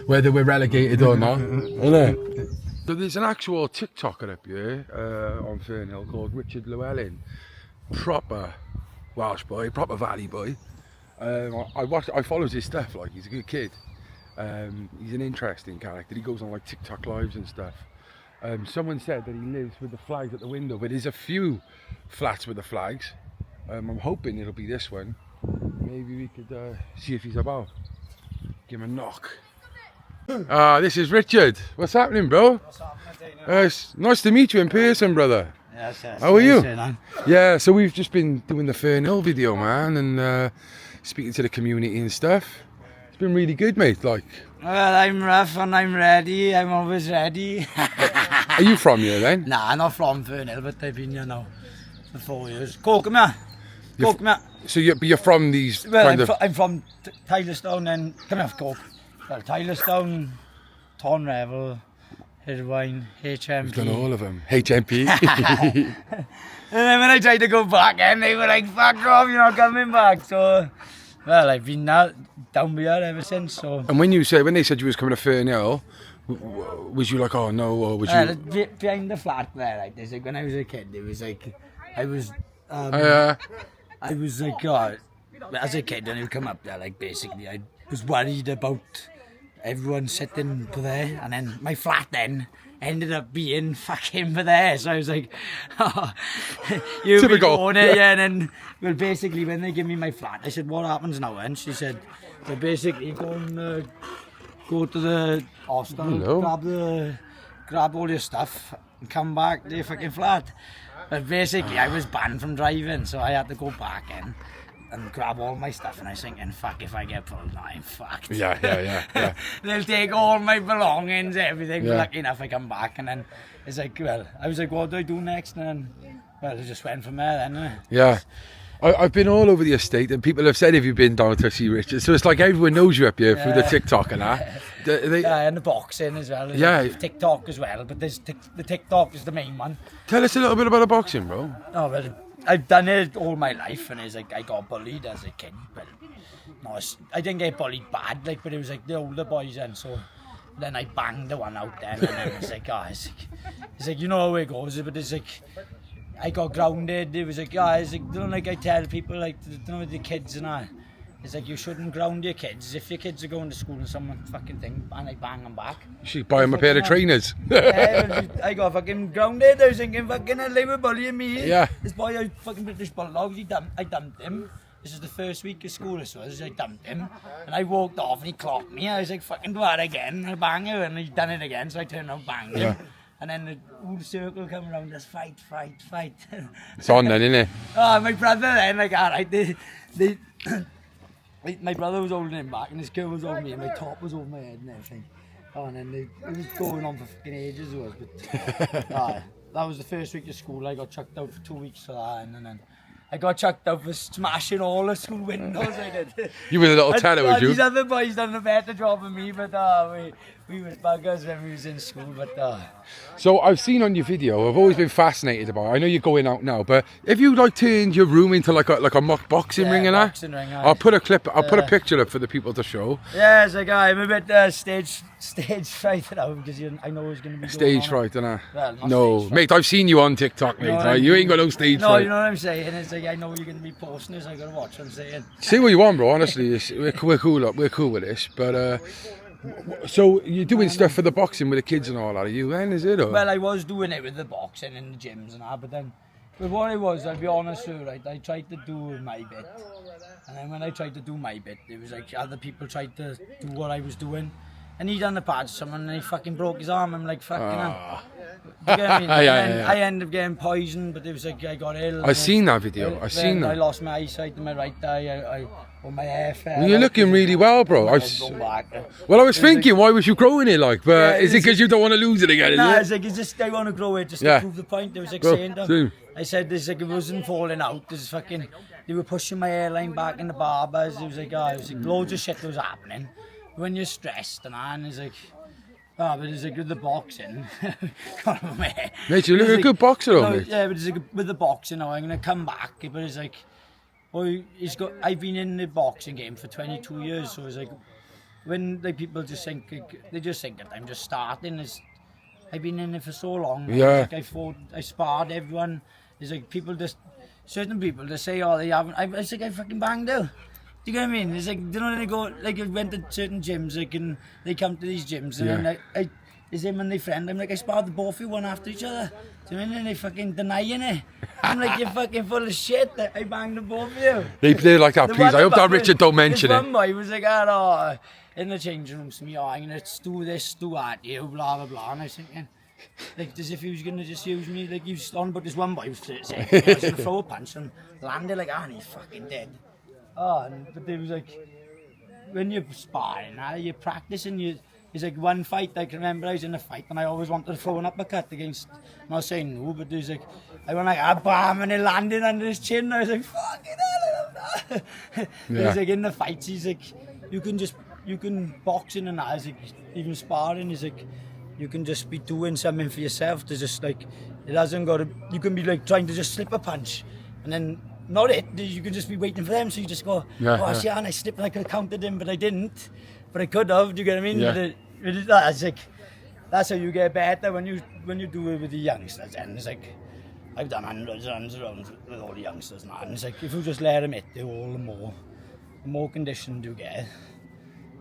Whether we're relegated or not, isn't it? So there's an actual TikToker up here on Fernhill called Richard Llewellyn. Proper Welsh boy, proper Valley boy. I follows his stuff, like he's a good kid. He's an interesting character. He goes on like TikTok lives and stuff. Someone said that he lives with the flags at the window, but there's a few flats with the flags. I'm hoping it'll be this one. Maybe we could see if he's about. Give him a knock. This is Richard. What's happening, bro? What's happening? It's nice to meet you in person, brother. Yes, yes. How are you? Man. Yeah, so we've just been doing the Fernhill video, man, and speaking to the community and stuff. It's been really good, mate. Like, Well, I'm rough and I'm ready. I'm always ready. are you from here then? Nah, I'm not from Fernhill, but I've been here now for 4 years. Coke-me. Coke-me. So you're from these Well, kind of... I'm from Tylerstone and... Come here, Coke. Well, Tylerstone, Tonrevel, Hirwine, HMP. We've done all of them. HMP. And then when I tried to go back and they were like, fuck off, you're not coming back. So, well, I've been down here ever since, so... And when they said you was coming to Fernhill, was you like, oh no, or was you... Behind the flat there, like, there's like, when I was a kid, it was like, I was like, oh, as a kid, when I would come up there, like, basically, I was worried about everyone sitting for there, and then my flat then ended up being fucking for there, so I was like, oh, you be going here, yeah, and then, well, basically, when they give me my flat, I said, what happens now? And she said, well, basically, go to the hostel, grab all your stuff, and come back to your fucking flat. But basically, I was banned from driving, so I had to go back in and grab all my stuff, and I was thinking, fuck, if I get pulled now, I'm fucked. Yeah. They'll take all my belongings, everything. Yeah. Lucky enough I come back, and then it's like, well, I was like, what do I do next? And then, well, I just went from there then. Yeah. I've been all over the estate, and people have said, have you been down to see Richard? So it's like everyone knows you up here through the TikTok and that. And the boxing as well. Yeah. TikTok as well, but there's the TikTok is the main one. Tell us a little bit about the boxing, bro. Oh, well, I've done it all my life, and it's like I got bullied as a kid. But no, I didn't get bullied bad, like, but it was like the older boys, and so then I banged the one out there, and then it's like, oh, it's like, you know how it goes, but it's like, I got grounded. It was like, yeah, it's like, don't like I tell people, like, you know, the kids and all. It's like, you shouldn't ground your kids. If your kids are going to school and someone fucking thing, and I bang them back. You should buy them a pair of trainers. Yeah, I got fucking grounded. I was thinking, fucking, they were bullying me. Yeah. This boy, a fucking British bulldog, I dumped him. This is the first week of school, so I dumped him. And I walked off and he clocked me. I was like, fucking do that again. I bang him, and he done it again, so I turned around, banged him. And then the whole circle come around, just fight. It's on then, isn't it? Oh, my brother then, like, alright, my brother was holding him back, and this girl was over me, and my top was over my head and everything. Oh, and then it was going on for fucking ages, it was. But that was the first week of school. I got chucked out for 2 weeks for that, and then I got chucked out for smashing all the school windows. I did. You were a little teller, was you? These other boys done a better job than me, but we were buggers when we was in school. But So I've seen on your video, I've always been fascinated about it. I know you're going out now, but have you like turned your room into like a mock boxing ring and that? boxing ring, I'll put a clip, I'll put a picture up for the people to show. yeah, it's like I'm a bit stage fright now, because I know it's going to be Stage fright, innit? Well, not no, stage fright. mate, I've seen you on TikTok, mate. You know what Right? I You mean? ain't got no stage No, fright. you know what I'm saying? It's like, I know you're going to be posting this, I got to watch what I'm saying. Say what you want, bro. Honestly, we're cool. We're cool with this. But so you're doing stuff for the boxing with the kids and all that, are you? Then is it? Or? Well, I was doing it with the boxing in the gyms and that, but then But what it was, I'll be honest with you, right, I tried to do my bit. And then when I tried to do my bit, it was like other people tried to do what I was doing. And he done the pad to someone and he fucking broke his arm. I'm like, fucking hell. Do you get what I mean? I ended up getting poisoned, but it was like I got ill. I seen that video. I seen that. I lost my eyesight in my right eye. Or my hair fell. Well, you're looking really well, bro. I was thinking, why was you growing it like? But is it because you don't want to lose it again? No, it's like it's just I want to grow it just to prove the point. It was like saying that. I said this like it wasn't falling out. This fucking they were pushing my hairline back in the barbers. It was like loads of shit was happening. When you're stressed and it's like. Oh, but it's like with the boxing. Mate, you look a good boxer, though, mate. Yeah, but it's like with the boxing now, I'm going to come back. But it's like, I've been in the boxing game for 22 years, so it's like, when like, people just think, they just think that I'm just starting. I've been in it for so long. Yeah. Like I sparred everyone. It's like certain people, they say, oh, they haven't. It's like I fucking banged out. Do you get what I mean? It's like, you know, they go, like, I went to certain gyms, like, and they come to these gyms, and then it's him and their friend, I'm like, I sparred the both of you one after each other. Do you know what I mean? And they fucking denying it. I'm like, you're fucking full of shit, I banged the both of you. They like that, please. I hope that Richard don't mention it. One boy was like, oh, in the changing rooms to me, I'm going to do this, do that, you, blah, blah, blah, and I was thinking, like, as if he was going to just use me, like, he was on, but this one boy was saying, I was going to throw a punch and landed like, and he's fucking dead. Oh, but there was like, when you're sparring, you're practicing, it's like one fight, I can remember I was in a fight and I always wanted to throw an uppercut against, I'm not saying no, but there's like, I went like, bam, and it landed under his chin, and I was like, fucking hell, yeah. It's like in the fights, he's like, you can boxing and that, it's like, even sparring, is like, you can just be doing something for yourself, to just like, it hasn't got to, you can be like trying to just slip a punch, and then, not it, you can just be waiting for them, so you just go, shit, and I slipped and I could have counted him, but I didn't. But I could have, do you get what I mean? Yeah. But that's how you get better when you do it with the youngsters. And it's like, I've done hundreds of rounds with all the youngsters, man. It's like, if you just let them hit you all, the more conditioned you get.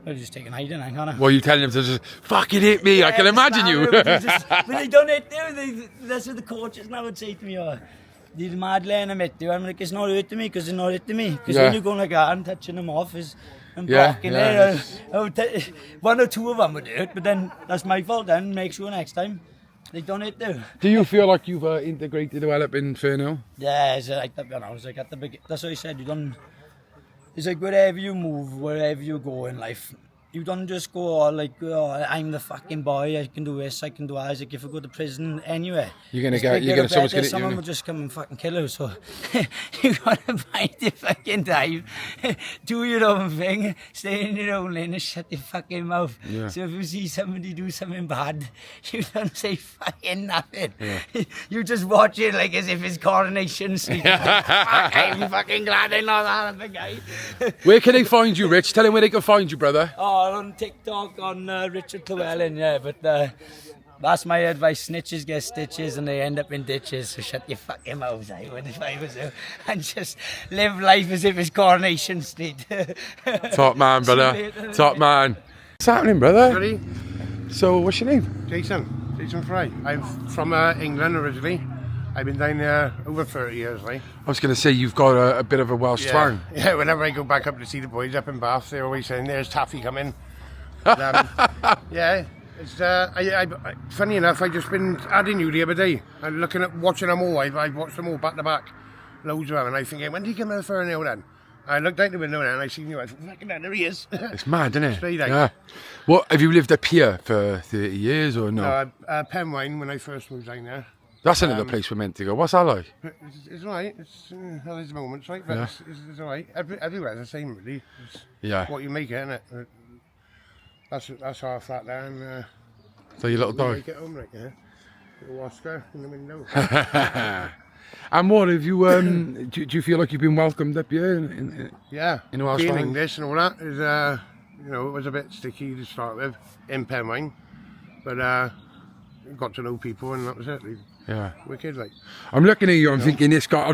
I'll just take an hiding, can't I? Well, you telling them to just fucking hit me, I can imagine you. But they don't hit you, that's what the coaches now would say to me, they're mad letting them hit you. I'm like, it's not hurting me because they're not hitting me. Because when you're going like that and touching them off and blocking it, one or two of them would hurt, but then that's my fault then. Make sure next time they don't hit you. Do you feel like you've integrated well up in Fernhill? Yeah, it's like that, you know, it's like at the beginning. That's what I said, it's like wherever you move, wherever you go in life, you don't just go I'm the fucking boy, I can do this, I can do that. It's like if you go to prison anywhere, someone will just come and fucking kill you. So you gotta find your fucking time, do your own thing, stay in your own lane and shut your fucking mouth. Yeah. So if you see somebody do something bad, you don't say fucking nothing. Yeah. You just watch it like as if it's Coronation Street. I'm fucking glad I'm not that other guy. Where can they find you, Rich? Tell them where they can find you, brother. On TikTok, on Richard Llewellyn, yeah, but that's my advice. Snitches get stitches and they end up in ditches, so shut your fucking mouth, if I was you, and just live life as if it's Coronation Street. Top man, brother. Top man. What's happening, brother? Sorry? So, what's your name? Jason Fry. I'm from England originally. I've been down there over 30 years, right? I was going to say, you've got a bit of a Welsh twang. Yeah, whenever I go back up to see the boys up in Bath, they're always saying, there's Taffy coming. Yeah, it's funny enough, I just been adding you the other day. I'm watching them all. I've watched them all back to back, loads of them, and I think, when did you come out of Fernhill then? I looked out the window now and I seen you. I thought, fucking hell, there he is. It's mad, isn't it? Straight out. Yeah. What, have you lived up here for 30 years or no? Penwine, when I first moved down there. That's another place we're meant to go. What's that like? It's alright. There's moments, right? But it's alright. Everywhere's the same, really. It's what you make it, isn't it? That's our flat there. And, so your little dog? Make it home, right? Yeah. Little Oscar in the window. And what have you? Do you feel like you've been welcomed up here? In Welsh being English and all that is, it was a bit sticky to start with in Penwine, but got to know people and that was it. Yeah. Wicked, like. I'm looking at you, I'm thinking this guy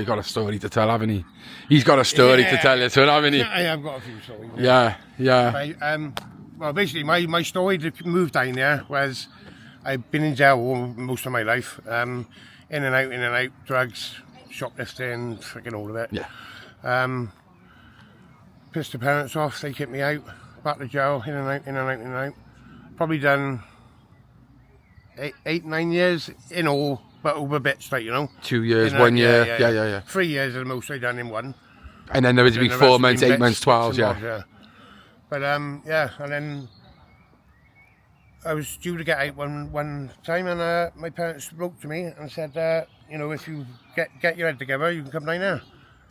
got a story to tell, haven't he? He's got a story to tell us, haven't he? I have got a few stories. Yeah. Well, basically, my story to move down there was I've been in jail most of my life. in and out, drugs, shoplifting, freaking all of it. Yeah. Pissed the parents off, they kicked me out, back to jail, in and out. Probably done 8-9 years in all, but over bits, like, you know. 2 years, In 1 year. yeah. Yeah. 3 years is the most I done in one. And then there was to be And the 4 rest months, been 8 months, bits 12, and yeah. bobs, But yeah, and then I was due to get out one time, and my parents wrote to me and said, you know, if you get your head together, you can come down there.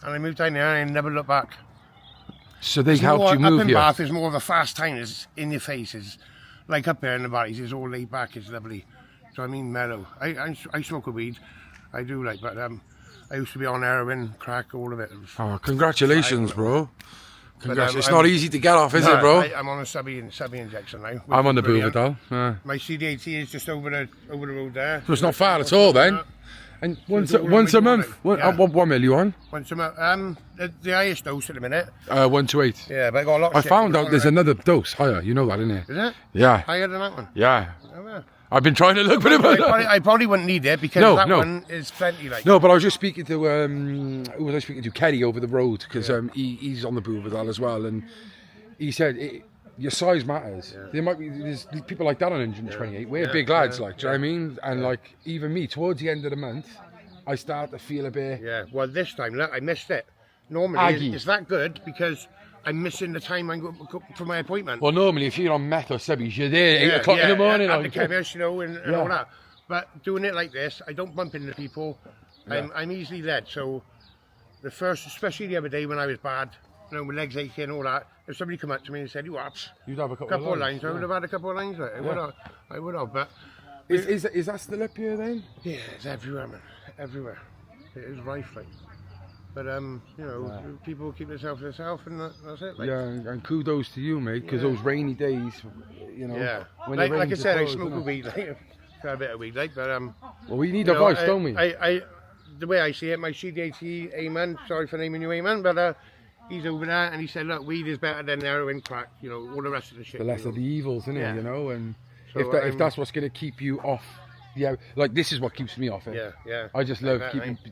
And I moved down there and I never looked back. So they helped you move Up in here? Bath is more of a fast time, it's in your faces. Like up there in the valleys, it's all laid back, it's lovely. So I mean mellow. I smoke a weed, I do like, but I used to be on heroin, crack, all of it. Oh, congratulations, bro. Congrats. But, It's not easy to get off, is it, bro? I'm on a subby injection now. I'm on the brilliant. Buvidal. Yeah. My CDAT is just over the road there. So it's not far at all then. And once a month, 1 million. Once a month. The highest dose at the minute. 128. Yeah, but I got a lot of I shit found going out on there's there. another dose higher. You know that, isn't it? Is it? Yeah. Higher than that one? Yeah. Oh, yeah. I've been trying to look for it. I probably wouldn't need it because that one is plenty like. No, but I was just speaking to who was I speaking to? Kerry over the road because he's on the Buvidal as well, and he said your size matters. There might be there's people like that on 128. We're big lads, like, do you know what I mean? And like even me, towards the end of the month, I start to feel a bit. Yeah. Well, this time, look, I missed it. Normally, it's that good because I'm missing the time I go for my appointment. Well, normally if you're on meth or subbies, you're there 8 o'clock in the morning. At the chemist, you know, and all that. But doing it like this, I don't bump into people. I'm easily led. So the first, especially the other day when I was bad, you know, my legs aching, all that. If somebody come up to me and said, "You ups," you'd have a couple of lines. Yeah. I would have had a couple of lines. Right? I would have. But is that still up here then? Yeah, it's everywhere, man. Everywhere. It is rife, like. But you know, people keep themselves to themselves, and that's it. Like. Yeah, and kudos to you, mate, because those rainy days, you know. Yeah. When Like I said, I close, smoke a weed, like, a bit of weed, like, but well, we need advice, don't we? The way I see it, my CDAT, Amen. Sorry for naming you Amen, but he's over there, and he said, look, weed is better than heroin, crack, you know, all the rest of the shit. The less of the evils, isn't it? You know, and So, if that's what's going to keep you off. Yeah, like this is what keeps me off it. Yeah. I just love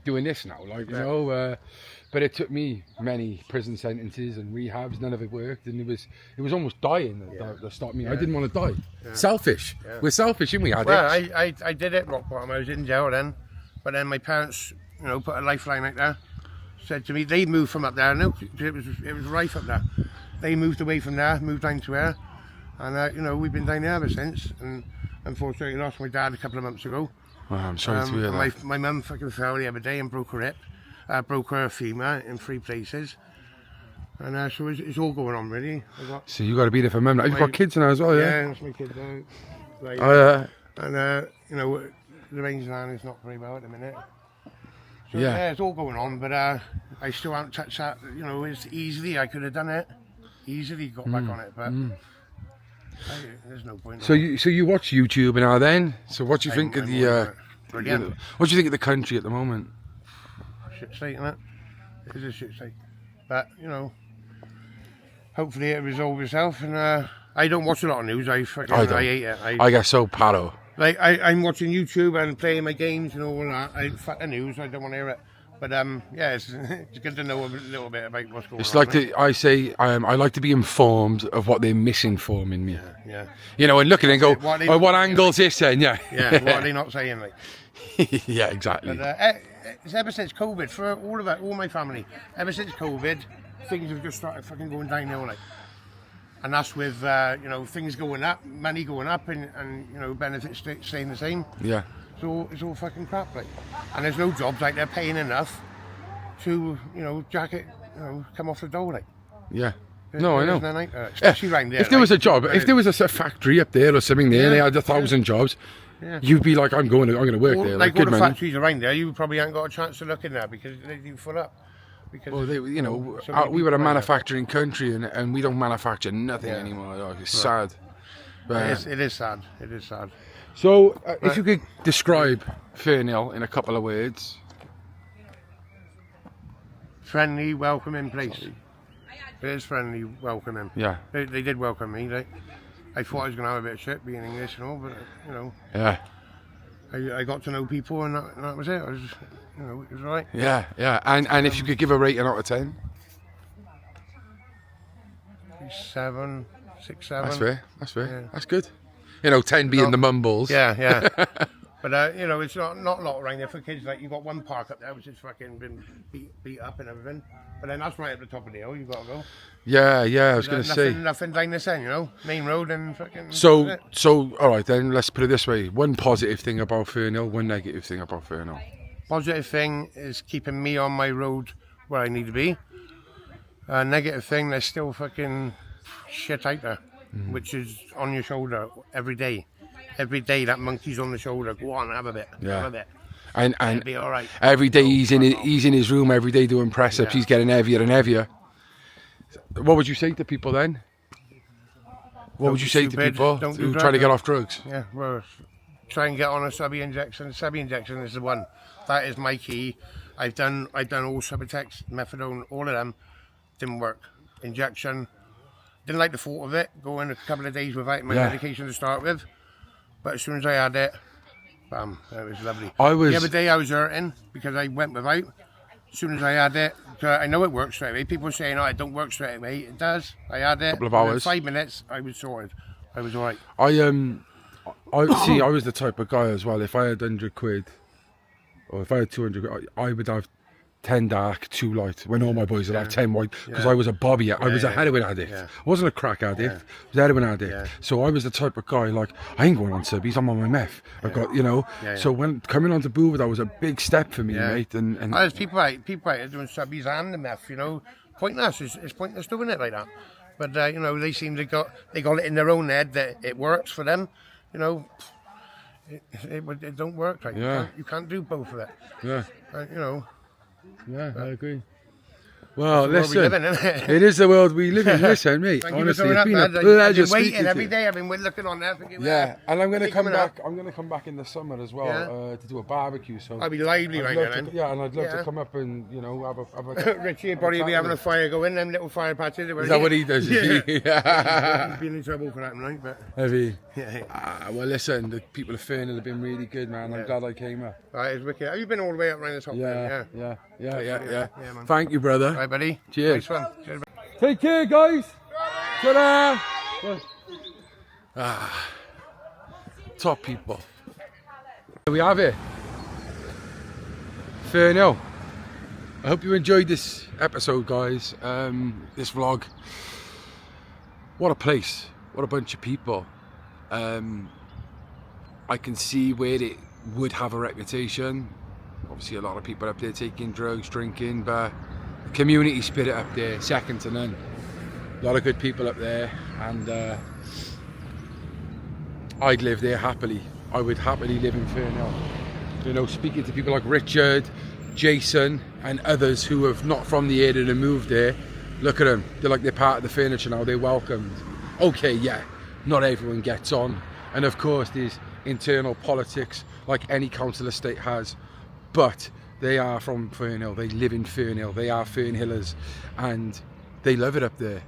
doing this now, like, you know. But it took me many prison sentences and rehabs. None of it worked, and it was almost dying that stopped me. I didn't want to die. Yeah. Selfish. Yeah. We're selfish, and we had well, it. I did it rock bottom. I was in jail then, but then my parents, you know, put a lifeline out there. Said to me, they moved from up there. No, it was rife up there. They moved away from there, moved down to here, and you know, we've been down there ever since. And unfortunately, I lost my dad a couple of months ago. Oh, I'm sorry to hear that. My mum fucking fell the other day and broke her hip, broke her femur in 3 places, and so it's all going on really. So you got to be there for mum. You've got kids now as well, yeah? Yeah, that's my kids now. Like, and you know, the range line is not very well at the minute. So, yeah, it's all going on, but I still haven't touched that. You know, it's easily I could have done it, easily got back on it, but there's no point. So you watch YouTube now then? So what do you think of the? Brilliant. What do you think of the country at the moment? Shit state, isn't it? It is a shit state, but you know, hopefully it resolves itself. And I don't watch a lot of news. I hate it. I get so paro. Like I'm watching YouTube and playing my games and all that. Fuck the news. I don't want to hear it. But yeah, it's good to know a little bit about what's going on. It's like I say, I like to be informed of what they're misinforming me. Yeah. You know, and look at it and go, what angle's this then? Yeah. Yeah. What are they not saying? Like. Yeah, exactly. But it's ever since COVID for all of it, all my family. Ever since COVID, things have just started fucking going downhill, like. And that's with you know, things going up, money going up, and you know, benefits staying the same. Yeah. So it's all fucking crap, like. And there's no jobs like they're paying enough to, you know, come off the dole, like. Yeah. No, I know. Especially around there. If there was a job, if there was a factory up there or something there, and they had 1,000 jobs, you'd be like, I'm going to work there. Like all the factories around there, you probably ain't got a chance to look in there because they do full up. Because, well, you know, we were a manufacturing country, and we don't manufacture nothing anymore. Like, it's sad. But, it is sad. It is sad. So, if you could describe Fernhill in a couple of words. Friendly, welcoming place. It is friendly, welcoming. Yeah. They did welcome me. I thought I was going to have a bit of shit being English and all, but, you know. Yeah. I got to know people, and that was it. I was, you know, it was all right. Yeah, yeah. And if you could give a rating out of 10? 7, 6, 7. That's fair. That's fair. Yeah. That's good. You know, 10 being the mumbles. Yeah, yeah. But you know, it's not a lot around there for kids. Like you've got one park up there which is fucking been beat up and everything. But then that's right at the top of the hill. You've got to go. Yeah, yeah. I was going to say nothing down this end, you know, main road and fucking. So all right then. Let's put it this way: one positive thing about Fernhill, one negative thing about Fernhill. Positive thing is keeping me on my road where I need to be. Negative thing, there's still fucking shit out there, which is on your shoulder every day. Every day that monkey's on the shoulder. Go on, have a bit. Yeah. Have a bit. And It'll be all right. every day he's in his room every day doing press ups. Yeah. He's getting heavier and heavier. What would you say to people then? What would you say to people who trying to get off drugs? Yeah, well, try and get on a subby injection. Subby injection is the one. That is my key. I've done all Subutex, methadone, all of them. Didn't work. Injection. Didn't like the thought of it. Going a couple of days without my medication to start with. But as soon as I had it, bam, it was lovely. The other day I was hurting because I went without. As soon as I had it, I know it works straight away. People are saying, oh, it don't work straight away. It does. I had it. Couple of hours. In 5 minutes, I was sorted. I was all right. I see. I was the type of guy as well. If I had 100 quid, or if I had 200 quid, I would have 10 dark, 2 light. When all my boys would have 10 white, because I was a bobby. I was a heroin addict. I wasn't a crack addict. I was a heroin addict. So I was the type of guy like, I ain't going on subbies. I'm on my meth. I've got, you know. So when coming onto Boover, that was a big step for me, mate. And there's people out there doing subbies and the meth. You know, pointless. It's pointless doing it like that. But you know, they seem they got it in their own head that it works for them. You know, it don't work. Like you can't do both of it. Yeah. You know. Yeah, I agree. Well, listen, it is the world we live in. Listen, mate, honestly, it's been a pleasure speaking to you. Every day I've been looking on there. Yeah, and I'm going to come back. I'm going to come back in the summer as well to do a barbecue. So I'll be lively right now. Yeah, and I'd love to come up and have a Richie would probably be having a fire going, them little fire patches. Is that what he does? Yeah. He's been in trouble for that night, but. Heavy. Well, listen, the people of Fernhill have been really good, man. I'm glad I came up. Right, it's wicked. Have you been all the way up around the top? Yeah. Thank you, brother. Right, buddy. Cheers. Nice one. Cheers. Take care, guys. Ta-da. Top people. Here we have it. Fernhill. I hope you enjoyed this episode, guys. This vlog. What a place. What a bunch of people. I can see where it would have a reputation. Obviously a lot of people up there taking drugs, drinking, but the community spirit up there, second to none. A lot of good people up there, and I'd live there happily. I would happily live in Fernhill. You know, speaking to people like Richard, Jason and others who have not from the area and moved there, look at them, they're like they're part of the furniture now, they're welcomed. Okay, yeah, not everyone gets on, and of course there's internal politics like any council estate has, but they are from Fernhill, they live in Fernhill, they are Fernhillers, and they love it up there.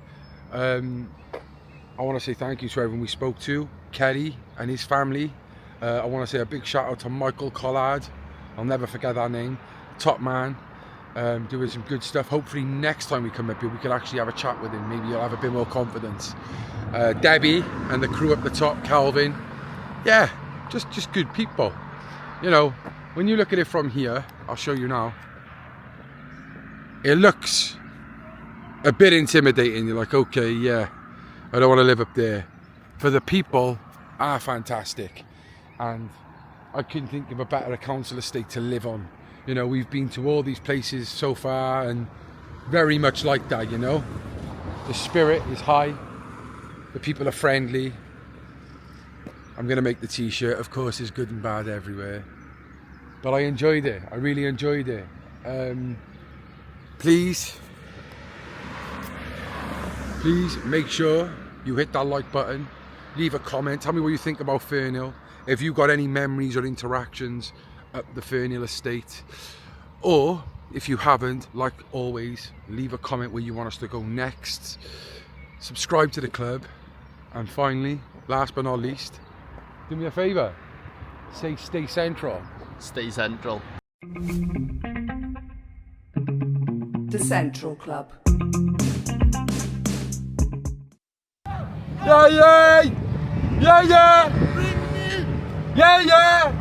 I want to say thank you to everyone we spoke to, Kerry and his family. I want to say a big shout out to Michael Collard, I'll never forget that name, top man, doing some good stuff. Hopefully next time we come up here we can actually have a chat with him, maybe you'll have a bit more confidence. Debbie and the crew up the top, Calvin, yeah, just good people. You know, when you look at it from here, I'll show you now, it looks a bit intimidating. You're like, okay, yeah, I don't want to live up there. For the people are fantastic, and I couldn't think of a better council estate to live on. You know, we've been to all these places so far, and very much like that, you know. The spirit is high, the people are friendly. I'm going to make the t-shirt, of course, there's good and bad everywhere. But I enjoyed it, I really enjoyed it. Please make sure you hit that like button, leave a comment, tell me what you think about Fernhill, if you've got any memories or interactions at the Fernhill estate, or if you haven't, like always, leave a comment where you want us to go next, subscribe to the club, and finally, last but not least, do me a favour, Say stay central. Stay central. The Central Club. Yeah, yeah! Yeah, yeah! Yeah, yeah!